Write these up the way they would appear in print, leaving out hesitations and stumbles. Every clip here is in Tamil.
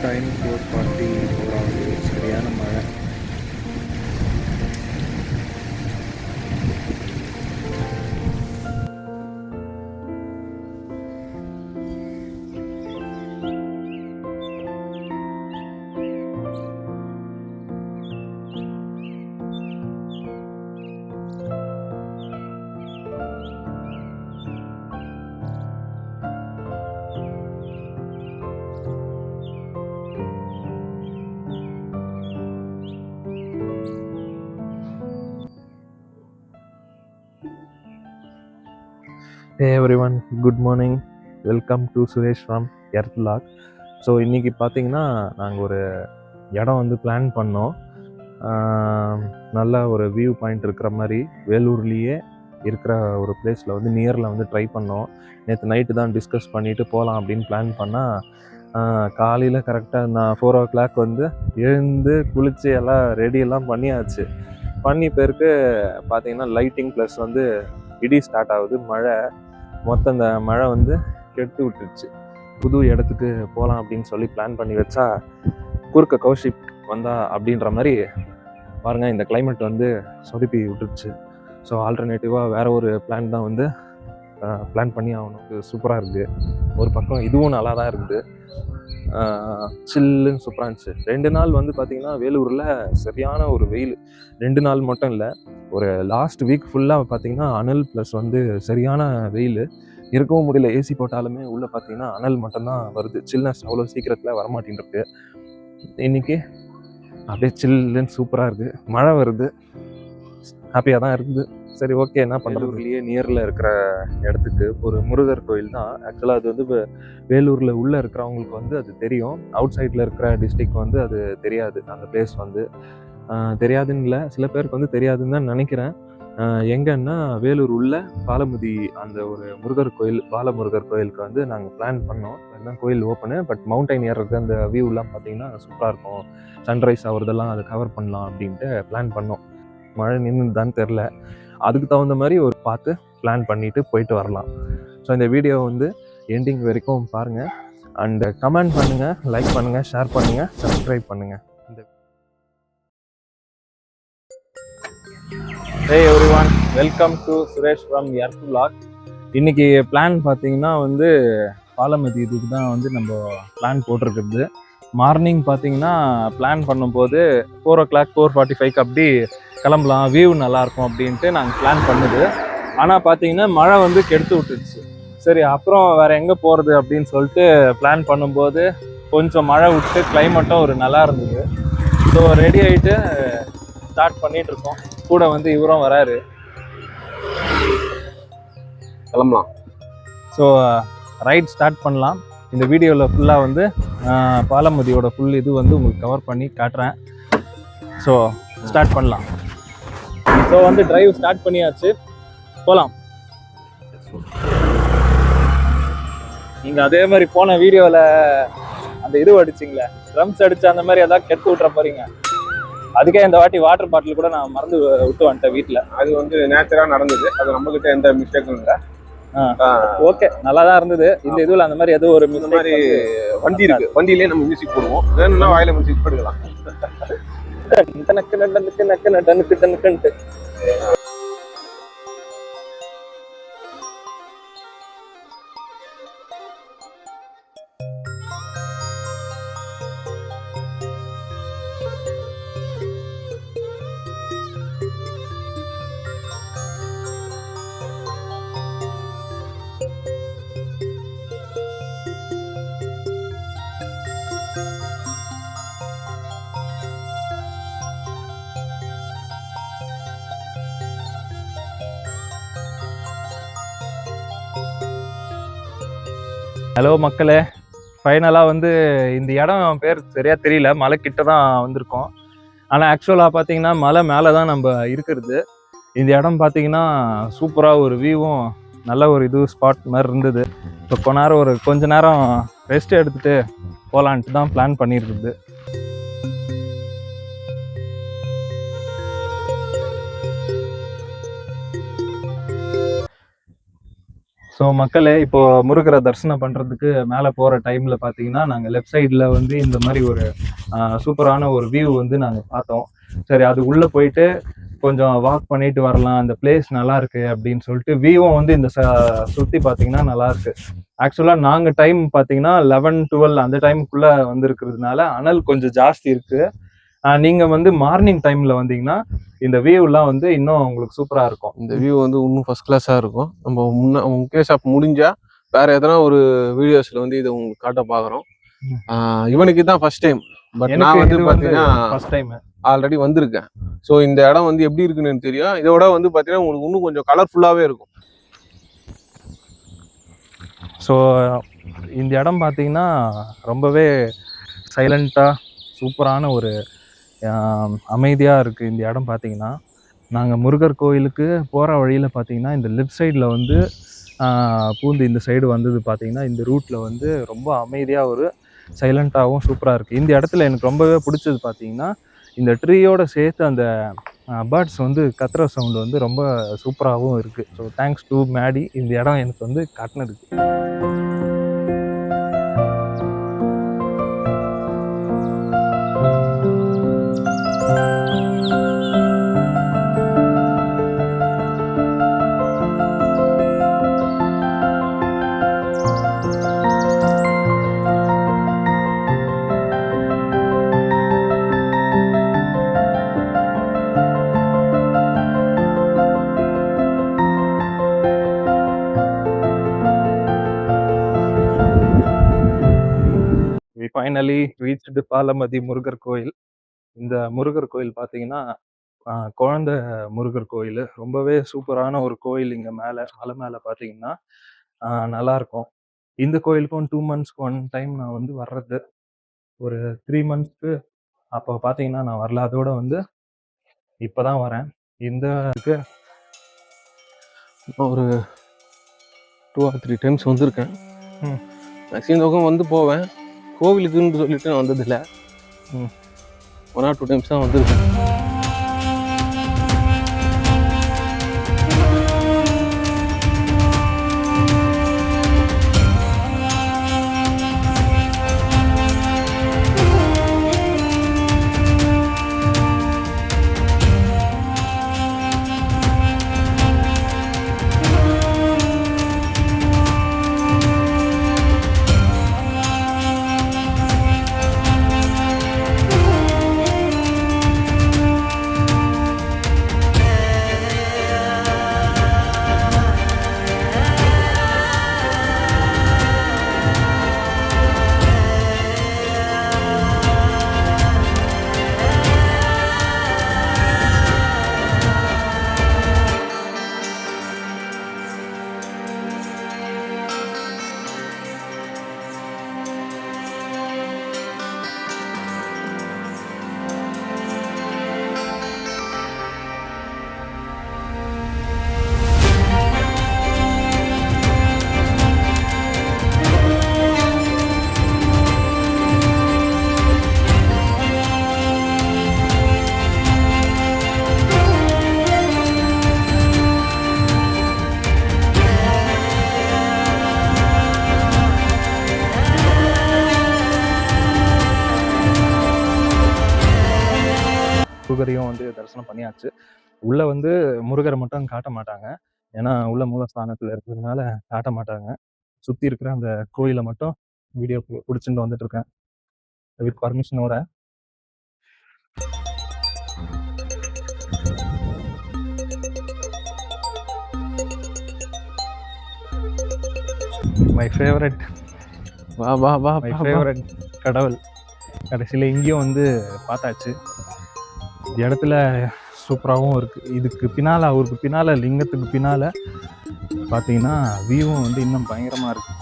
டைம் 4:44 ஆகுது. சரியான மழை. Hey everyone, good morning. Welcome to Suresh from Earth Vlog. So இன்றைக்கி பார்த்தீங்கன்னா நாங்கள் ஒரு இடம் வந்து பிளான் பண்ணோம். நல்ல ஒரு வியூ பாயிண்ட் இருக்கிற மாதிரி வேலூர்லேயே இருக்கிற ஒரு பிளேஸில் வந்து நியரில் வந்து ட்ரை பண்ணோம். நேற்று நைட்டு தான் டிஸ்கஸ் பண்ணிவிட்டு போகலாம் அப்படின்னு பிளான் பண்ணால் காலையில் கரெக்டாக நான் 4 o'clock வந்து எழுந்து குளித்து எல்லாம் ரெடியெல்லாம் பண்ணியாச்சு. பண்ணி பேருக்கு பார்த்தீங்கன்னா லைட்டிங் ப்ளஸ் வந்து இடி ஸ்டார்ட் ஆகுது. மொத்தம் இந்த மழை வந்து கெடுத்து விட்டுருச்சு. புது இடத்துக்கு போகலாம் அப்படின்னு சொல்லி பிளான் பண்ணி வச்சா குறுக்க கௌஷிக் வந்தா அப்படின்ற மாதிரி பாருங்கள், இந்த கிளைமேட் வந்து சொதுப்பி விட்டுருச்சு. ஸோ ஆல்டர்னேட்டிவாக வேறு ஒரு பிளான் தான் வந்து பிளான் பண்ணி ஆகணும். இது சூப்பராக இருக்குது. ஒரு பக்கம் இதுவும் நல்லா தான் இருக்குது, சில்லுன்னு சூப்பராக இருந்துச்சு. 2 நாள் வந்து பார்த்திங்கன்னா வேலூரில் சரியான ஒரு வெயில். 2 நாள் மட்டும் இல்லை, ஒரு லாஸ்ட் வீக் ஃபுல்லாக பார்த்திங்கன்னா அனல் ப்ளஸ் வந்து சரியான வெயில். இருக்கவும் முடியல. ஏசி போட்டாலுமே உள்ளே பார்த்திங்கன்னா அனல் மட்டும்தான் வருது. சில்னஸ் அவ்வளோ சீக்கிரத்தில் வரமாட்டேன்ருக்கு. இன்றைக்கி அப்படியே சில்லுன்னு சூப்பராக இருக்குது. மழை வருது, ஹாப்பியாக தான் இருக்குது. சரி, ஓகே, என்ன பண்ணுறதுலேயே நியரில் இருக்கிற இடத்துக்கு ஒரு முருகர் கோயில் தான். ஆக்சுவலாக அது வந்து வேலூரில் உள்ளே இருக்கிறவங்களுக்கு வந்து அது தெரியும். அவுட் சைடில் இருக்கிற டிஸ்ட்ரிக் வந்து அது தெரியாது. அந்த பிளேஸ் வந்து தெரியாதுன்னு இல்லை, சில பேருக்கு வந்து தெரியாதுன்னு தான் நினைக்கிறேன். எங்கன்னா வேலூர் உள்ள பாலமுதி அந்த ஒரு முருகர் கோயில், பாலமுருகர் கோயிலுக்கு வந்து நாங்கள் பிளான் பண்ணோம். அதுதான் கோயில் ஓப்பனு. பட் மவுண்டைன் ஏறுறது அந்த வியூலாம் பார்த்திங்கன்னா சூப்பராக இருக்கும். சன்ரைஸ் ஆகிறதெல்லாம் அதை கவர் பண்ணலாம் அப்படின்ட்டு பிளான் பண்ணோம். மழை நின்றுதான்னு தெரில. அதுக்கு தகுந்த மாதிரி ஒரு பார்த்து பிளான் பண்ணிவிட்டு போயிட்டு வரலாம். ஸோ இந்த வீடியோ வந்து எண்டிங் வரைக்கும் பாருங்கள். அண்டு கமெண்ட் பண்ணுங்கள், லைக் பண்ணுங்கள், ஷேர் பண்ணுங்கள், சப்ஸ்கிரைப் பண்ணுங்கள். Hey everyone, welcome to Suresh from Earth Vlog. இன்றைக்கி பிளான் பார்த்தீங்கன்னா வந்து பாலமதி இதுக்கு தான் வந்து நம்ம பிளான் போட்டிருக்கிறது. மார்னிங் பார்த்தீங்கன்னா பிளான் பண்ணும்போது 4 o'clock 4:45 அப்படி கிளம்பலாம், வியூ நல்லாயிருக்கும் அப்படின்ட்டு நாங்கள் பிளான் பண்ணுது. ஆனால் பார்த்தீங்கன்னா மழை வந்து கெடுத்து விட்டுருச்சு. சரி, அப்புறம் வேறு எங்கே போகிறது அப்படின்னு சொல்லிட்டு பிளான் பண்ணும்போது கொஞ்சம் மழை விட்டு கிளைமேட்டும் ஒரு நல்லா இருந்தது. ஸோ ரெடி ஆகிட்டு ஸ்டார்ட் பண்ணிகிட்ருக்கோம். கூட வந்து இவரும் வராரு, கிளம்பலாம். ஸோ ரைட் ஸ்டார்ட் பண்ணலாம். இந்த வீடியோவில் ஃபுல்லாக வந்து பாலமதியோட ஃபுல் இது வந்து உங்களுக்கு கவர் பண்ணி காட்டுறேன். ஸோ ஸ்டார்ட் பண்ணலாம். ஸோ வந்து டிரைவ் ஸ்டார்ட் பண்ணியாச்சு, போகலாம். நீங்கள் அதே மாதிரி போன வீடியோவில் அந்த இது அடிச்சிங்களே, ட்ரம்ஸ் அடிச்சு அந்த மாதிரி எதாவது கெட்டு விட்ற போறீங்க. அதுக்கே இந்த வாட்டி வாட்டர் பாட்டில் கூட நான் மறந்து விட்டு வந்துட்டேன் வீட்டில். அது வந்து நேச்சராக நடந்தது. அது நம்மகிட்ட எந்த மிஸ்டேக்கும் இல்லை. ஓகே, நல்லா தான் இருந்தது. இந்த இதுல அந்த மாதிரி எதுவும் ஒரு மாதிரி வண்டி இருக்கு, வண்டியிலே நம்ம மியூசிக் போடுவோம். வேணும்னா வாயில மியூசிக் போட்டுக்கலாம். ஹலோ மக்களே, ஃபைனலாக வந்து இந்த இடம் பேர் சரியாக தெரியல, மலை கிட்ட தான் வந்திருக்கோம். ஆனால் ஆக்சுவலாக பார்த்தீங்கன்னா மலை மேலே தான் நம்ம இருக்கிறது. இந்த இடம் பார்த்தீங்கன்னா சூப்பராக ஒரு வியூவும் நல்ல ஒரு இது ஸ்பாட் மாதிரி இருந்தது. இப்போ கொஞ்ச நேரம் ரெஸ்ட் எடுத்துகிட்டு போகலான்ட்டு தான் பிளான் பண்ணியிருக்குது. ஸோ மக்களே, இப்போ முருகரை தரிசனம் பண்ணுறதுக்கு மேலே போகிற டைமில் பார்த்தீங்கன்னா, நாங்கள் லெஃப்ட் சைடில் வந்து இந்த மாதிரி ஒரு சூப்பரான ஒரு வியூ வந்து நாங்கள் பார்த்தோம். சரி, அது உள்ளே போயிட்டு கொஞ்சம் வாக் பண்ணிட்டு வரலாம், அந்த பிளேஸ் நல்லா இருக்கு அப்படின்னு சொல்லிட்டு, வியூவும் வந்து இந்த சுற்றி பார்த்தீங்கன்னா நல்லா இருக்கு. ஆக்சுவலாக நாங்கள் டைம் பார்த்தீங்கன்னா 11, 12 அந்த டைமுக்குள்ளே வந்திருக்கிறதுனால அனல் கொஞ்சம் ஜாஸ்தி இருக்கு. நீங்கள் வந்து மார்னிங் டைமில் வந்தீங்கன்னா இந்த வியூலாம் வந்து இன்னும் உங்களுக்கு சூப்பராக இருக்கும். இந்த வியூ வந்து இன்னும் ஃபர்ஸ்ட் கிளாஸாக இருக்கும். நம்ம முகேஷ் ஆப் முடிஞ்சா வேற எதனா ஒரு வீடியோஸ்ல வந்து இதை உங்களுக்கு காட்ட பார்க்குறோம். இவனுக்கு தான் ஃபர்ஸ்ட் டைம். பட் நான் வந்து பார்த்தீங்கன்னா ஃபர்ஸ்ட் டைம் ஆல்ரெடி வந்திருக்கேன். ஸோ இந்த இடம் வந்து எப்படி இருக்குன்னு எனக்கு தெரியும். இதோட வந்து பார்த்தீங்கன்னா உங்களுக்கு இன்னும் கொஞ்சம் கலர்ஃபுல்லாகவே இருக்கும். ஸோ இந்த இடம் பார்த்தீங்கன்னா ரொம்பவே சைலண்ட்டாக சூப்பரான ஒரு அமைதியாக இருக்குது. இந்த இடம் பார்த்தீங்கன்னா நாங்கள் முருகர் கோயிலுக்கு போகிற வழியில் பார்த்தீங்கன்னா இந்த லெஃப்ட் சைடில் வந்து பூந்து இந்த சைடு வந்தது பார்த்தீங்கன்னா இந்த ரூட்டில் வந்து ரொம்ப அமைதியாக ஒரு சைலண்ட்டாகவும் சூப்பராக இருக்குது. இந்த இடத்துல எனக்கு ரொம்பவே பிடிச்சது பார்த்தீங்கன்னா இந்த ட்ரீயோட சேர்த்து அந்த பேர்ட்ஸ் வந்து கத்துற சவுண்டு வந்து ரொம்ப சூப்பராகவும் இருக்குது. ஸோ தேங்க்ஸ் டு மேடி இந்த இடம் எனக்கு வந்து காட்டினதுக்கு. ஃபைனலி ரீச்டு பாலமதி முருகர் கோயில். இந்த முருகர் கோயில் பார்த்தீங்கன்னா குழந்தை முருகர் கோயில், ரொம்பவே சூப்பரான ஒரு கோயில். இங்கே மேலே மலை மேலே பார்த்தீங்கன்னா நல்லாயிருக்கும். இந்த கோயிலுக்கும் 2 monthsக்கு 1 டைம் நான் வந்து வர்றது. ஒரு 3 monthsக்கு அப்போ பார்த்தீங்கன்னா நான் வரல. அதோட வந்து இப்போ தான் வரேன். இந்த ஒரு 2 or 3 டைம்ஸ் வந்திருக்கேன். மேக்ஸிமம் பக்கம் வந்து போவேன். கோவிலுக்குன்னு சொல்லிட்டு நான் வந்ததில்லை. 1 or 2 டைம்ஸ் தான் வந்திருக்கேன். முருகரையும் வந்து தரிசனம் பண்ணியாச்சு. உள்ளே வந்து முருகரை மட்டும் காட்ட மாட்டாங்க, ஏன்னா உள்ள மூலஸ்தானத்தில் இருக்கிறதுனால காட்ட மாட்டாங்க. சுற்றி இருக்கிற அந்த கோயிலை மட்டும் வீடியோ பிடிச்சிட்டு வந்துட்டு இருக்கேன் வித் பர்மிஷனோட. மை ஃபேவரட் மை ஃபேவரட் கடவுள். கடைசியில் இங்கேயும் வந்து பார்த்தாச்சு. இந்த இடத்துல சூப்பராகவும் இருக்குது. இதுக்கு பின்னால், அவருக்கு பின்னால், லிங்கத்துக்கு பின்னால் பார்த்தீங்கன்னா வியூவும் வந்து இன்னும் பயங்கரமாக இருக்குது.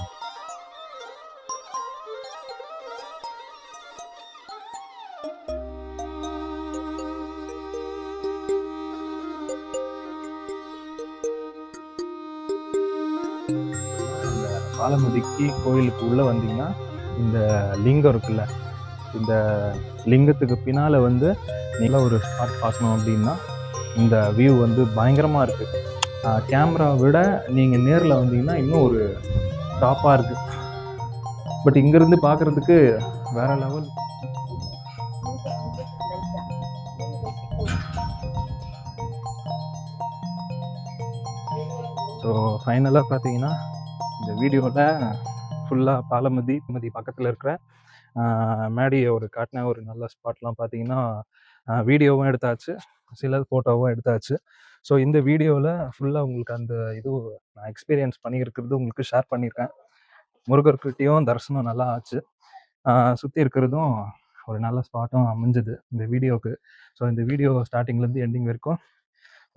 இந்த பாலமதிக்கு கோயிலுக்கு உள்ளே வந்தீங்கன்னா இந்த லிங்கம் இருக்குல்ல, இந்த லிங்கத்துக்கு பின்னால் வந்து நீங்கள ஒரு ஸ்பாட் பார்க்கணும் அப்படின்னா இந்த வியூ வந்து பயங்கரமாக இருக்குது. கேமரா விட நீங்கள் நேரில் வந்தீங்கன்னா இன்னும் ஒரு டாப்பாக இருக்குது. பட் இங்கேருந்து பார்க்குறதுக்கு வேறு லெவல். ஸோ ஃபைனலாக பார்த்தீங்கன்னா இந்த வீடியோவில் ஃபுல்லாக பாலமதி பக்கத்தில் இருக்கிற மேடியை காட்டின ஒரு நல்ல ஸ்பாட்லாம் பார்த்தீங்கன்னா வீடியோவும் எடுத்தாச்சு, சில ஃபோட்டோவும் எடுத்தாச்சு. ஸோ இந்த வீடியோவில் ஃபுல்லாக உங்களுக்கு அந்த நான் எக்ஸ்பீரியன்ஸ் பண்ணியிருக்கிறது உங்களுக்கு ஷேர் பண்ணியிருக்கேன். முருகர்கிட்டையும் தரிசனம் நல்லா ஆச்சு, சுற்றி இருக்கிறதும் ஒரு நல்ல ஸ்பாட்டும் அமைஞ்சுது இந்த வீடியோவுக்கு. ஸோ இந்த வீடியோ ஸ்டார்டிங்லேருந்து எண்டிங் வரைக்கும்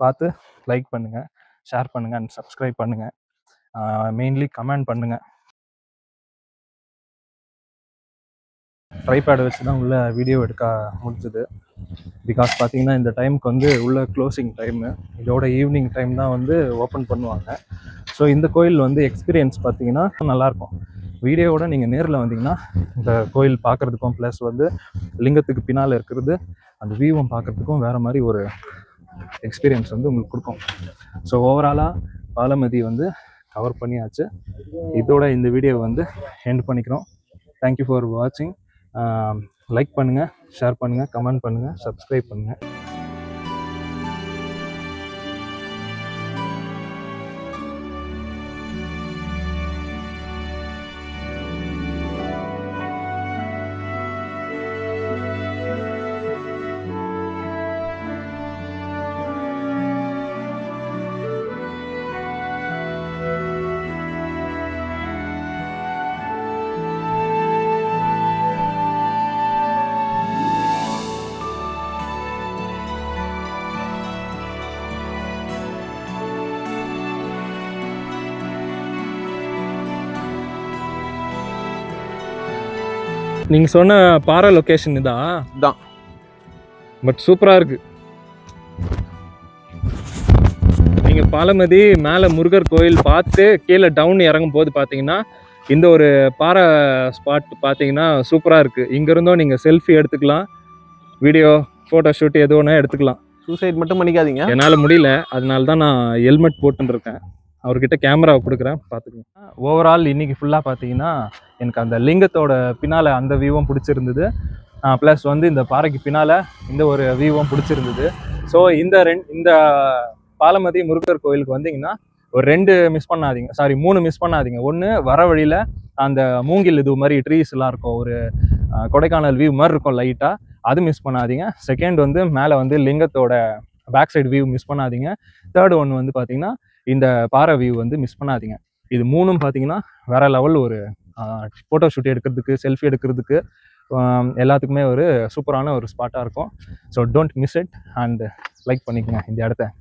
பார்த்து லைக் பண்ணுங்கள், ஷேர் பண்ணுங்கள் அண்ட் சப்ஸ்கிரைப் பண்ணுங்கள். மெயின்லி கமெண்ட் பண்ணுங்கள். ட்ரைபேட் வச்சு தான் உள்ள வீடியோ எடுக்க முடிஞ்சுது. பிகாஸ் பார்த்தீங்கன்னா இந்த டைமுக்கு உள்ள க்ளோசிங் டைமு, இதோட ஈவினிங் டைம் தான் ஓப்பன் பண்ணுவாங்க. ஸோ இந்த கோயில் எக்ஸ்பீரியன்ஸ் பார்த்தீங்கன்னா நல்லாயிருக்கும். வீடியோவோட நீங்கள் நேரில் வந்தீங்கன்னா இந்த கோயில் பார்க்குறதுக்கும் ப்ளஸ் லிங்கத்துக்கு பின்னால் இருக்கிறது அந்த வியூவும் பார்க்குறதுக்கும் வேறு மாதிரி ஒரு எக்ஸ்பீரியன்ஸ் உங்களுக்கு கொடுக்கும். ஸோ ஓவராலாக பாலமதி கவர் பண்ணியாச்சு. இதோட இந்த வீடியோ எண்ட் பண்ணிக்கிறோம். தேங்க்யூ ஃபார் வாட்சிங். லைக் பண்ணுங்கள், ஷேர் பண்ணுங்கள், கமெண்ட் பண்ணுங்கள், சப்ஸ்கிரைப் பண்ணுங்கள். நீங்கள் சொன்ன பாறை லொக்கேஷன் தான். பட் சூப்பராக இருக்குது. நீங்கள் பாலமதி மேலே முருகர் கோயில் பார்த்து கீழே டவுன் இறங்கும் போது பார்த்தீங்கன்னா இந்த ஒரு பாறை ஸ்பாட் பார்த்தீங்கன்னா சூப்பராக இருக்குது. இங்கேருந்தும் நீங்கள் செல்ஃபி எடுத்துக்கலாம், வீடியோ ஃபோட்டோ ஷூட் எது ஒன்றா எடுத்துக்கலாம். சூசைட் மட்டும் பண்ணிக்காதீங்க. என்னால் முடியல, அதனால தான் நான் ஹெல்மெட் போட்டுருக்கேன். அவர்கிட்ட கேமராவை கொடுக்குறேன், பார்த்துக்கோங்க. ஓவரால் இன்றைக்கி ஃபுல்லாக பார்த்தீங்கன்னா எனக்கு அந்த லிங்கத்தோட பின்னால் அந்த வியூவும் பிடிச்சிருந்தது, ப்ளஸ் இந்த பாறைக்கு பின்னால் இந்த ஒரு வியூவும் பிடிச்சிருந்தது. ஸோ இந்த பாலமதி முருகர் கோயிலுக்கு வந்தீங்கன்னா ஒரு 2 மிஸ் பண்ணாதீங்க, 3 மிஸ் பண்ணாதீங்க. ஒன்று, வர வழியில் அந்த மூங்கில் இது மாதிரி ட்ரீஸ்லாம் இருக்கும், ஒரு கொடைக்கானல் வியூ மாதிரி இருக்கும் லைட்டாக, அது மிஸ் பண்ணாதீங்க. செகண்ட் மேலே லிங்கத்தோட பேக் சைடு வியூ மிஸ் பண்ணாதீங்க. தேர்ட் ஒன்று பார்த்தீங்கன்னா இந்த பாறை வியூ மிஸ் பண்ணாதீங்க. இது 3ம் பார்த்தீங்கன்னா வேற லெவல் ஒரு ஃபோட்டோ ஷூட் எடுக்கிறதுக்கு, செல்ஃபி எடுக்கிறதுக்கு எல்லாத்துக்குமே ஒரு சூப்பரான ஒரு ஸ்பாட்டாக இருக்கும். So don't miss it and like பண்ணிக்கோங்க இந்த இடத்த.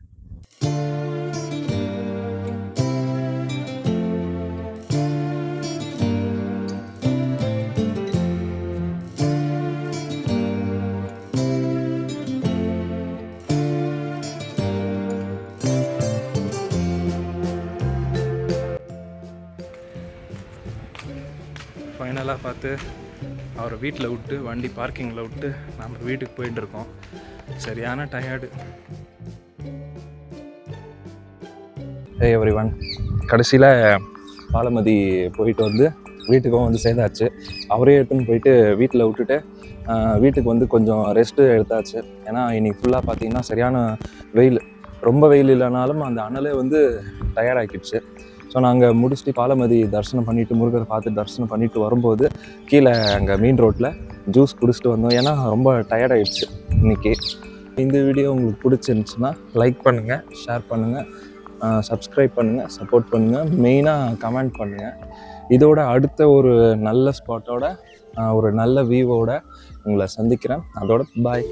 ஃபைனலாக பார்த்து அவரை வீட்டில் விட்டு, வண்டி பார்க்கிங்கில் விட்டு நம்ம வீட்டுக்கு போயிட்டுருக்கோம். சரியான டயர்டு. ஹே எவ்ரிவன், கடைசியில் பாலமதி போயிட்டு வீட்டுக்கும் சேர்ந்தாச்சு. அவரே எடுத்துன்னு போயிட்டு வீட்டில் விட்டுட்டு வீட்டுக்கு கொஞ்சம் ரெஸ்ட்டு எடுத்தாச்சு. ஏன்னா இன்றைக்கி ஃபுல்லாக பார்த்தீங்கன்னா சரியான வெயில், ரொம்ப வெயில் இல்லைனாலும் அந்த அனலே டயர்டாகிடுச்சு. ஸோ நாங்கள் முடிச்சுட்டு பாலமதி தரிசனம் பண்ணிவிட்டு, முருகரை பார்த்து தரிசனம் பண்ணிவிட்டு வரும்போது கீழே அங்கே மெயின் ரோட்டில் ஜூஸ் குடிச்சிட்டு வந்தோம். ஏன்னா ரொம்ப டயர்டாகிடுச்சு இன்றைக்கி. இந்த வீடியோ உங்களுக்கு பிடிச்சிருந்துச்சுன்னா லைக் பண்ணுங்கள், ஷேர் பண்ணுங்கள், சப்ஸ்கிரைப் பண்ணுங்கள், சப்போர்ட் பண்ணுங்கள், மெயினாக கமெண்ட் பண்ணுங்கள். இதோட அடுத்த ஒரு நல்ல ஸ்பாட்டோட, ஒரு நல்ல வியூவோட உங்களை சந்திக்கிறேன். அதோட பாய்.